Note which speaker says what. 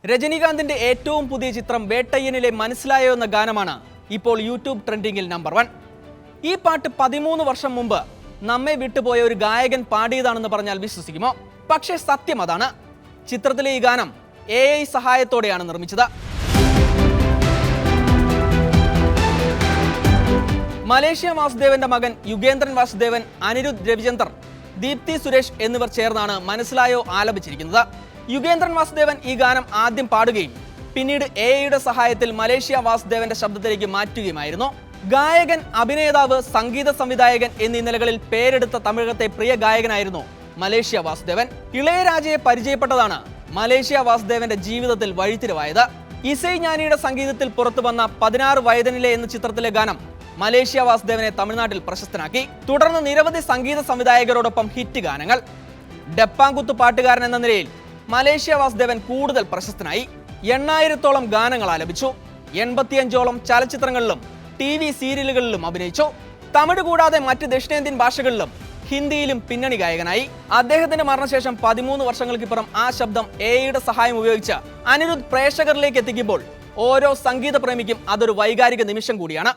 Speaker 1: രജനീകാന്തിന്റെ ഏറ്റവും പുതിയ ചിത്രം വേട്ടയ്യനിലെ മനസ്സിലായോ എന്ന ഗാനമാണ് ഇപ്പോൾ യൂട്യൂബ് ട്രെൻഡിങ്ങിൽ നമ്പർ 1. ഈ പാട്ട് 13 വർഷം മുമ്പ് നമ്മെ വിട്ടുപോയ ഒരു ഗായകൻ പാടിയതാണെന്ന് പറഞ്ഞാൽ വിശ്വസിക്കുമോ? പക്ഷേ സത്യം അതാണ്. ചിത്രത്തിലെ ഈ ഗാനം AI സഹായത്തോടെയാണ് നിർമ്മിച്ചത്. മലേഷ്യ വാസുദേവന്റെ മകൻ യുഗേന്ദ്രൻ വാസുദേവൻ, അനിരുദ്ധ് രവിചന്ദർ, ദീപ്തി സുരേഷ് എന്നിവർ ചേർന്നാണ് മനസ്സിലായോ ആലപിച്ചിരിക്കുന്നത്. യുഗേന്ദ്രൻ വാസുദേവൻ ഈ ഗാനം ആദ്യം പാടുകയും പിന്നീട് AIയുടെ സഹായത്തിൽ മലേഷ്യ വാസുദേവന്റെ ശബ്ദത്തിലേക്ക് മാറ്റുകയുമായിരുന്നു. ഗായകൻ, അഭിനേതാവ്, സംഗീത സംവിധായകൻ എന്നീ നിലകളിൽ പേരെടുത്ത തമിഴകത്തെ പ്രിയ ഗായകനായിരുന്നു മലേഷ്യ വാസുദേവൻ. ഇളയരാജയെ പരിചയപ്പെട്ടതാണ് മലേഷ്യ വാസുദേവന്റെ ജീവിതത്തിൽ വഴിത്തിരിവായത്. ഇസൈ ജ്ഞാനിയുടെ സംഗീതത്തിൽ പുറത്തു വന്ന 16 വയതനിലെ എന്ന ചിത്രത്തിലെ ഗാനം മലേഷ്യ വാസുദേവനെ തമിഴ്നാട്ടിൽ പ്രശസ്തനാക്കി. തുടർന്ന് നിരവധി സംഗീത സംവിധായകരോടൊപ്പം ഹിറ്റ് ഗാനങ്ങൾ. ഡപ്പാങ്കുത്ത് പാട്ടുകാരൻ എന്ന നിലയിൽ മലേഷ്യ വാസുദേവൻ കൂടുതൽ പ്രശസ്തനായി. 8000ഓളം ഗാനങ്ങൾ ആലപിച്ചു. 85ഓളം ചലച്ചിത്രങ്ങളിലും TV സീരിയലുകളിലും അഭിനയിച്ചു. തമിഴ് കൂടാതെ മറ്റ് ദക്ഷിണേന്ത്യൻ ഭാഷകളിലും ഹിന്ദിയിലും പിന്നണി ഗായകനായി. അദ്ദേഹത്തിന്റെ മരണശേഷം 13 വർഷങ്ങൾക്കിപ്പുറം ആ ശബ്ദം AIയുടെ സഹായം ഉപയോഗിച്ച് അനിരുദ്ധ് പ്രേക്ഷകരിലേക്ക് എത്തിക്കുമ്പോൾ ഓരോ സംഗീത പ്രേമിക്കും അതൊരു വൈകാരിക നിമിഷം കൂടിയാണ്.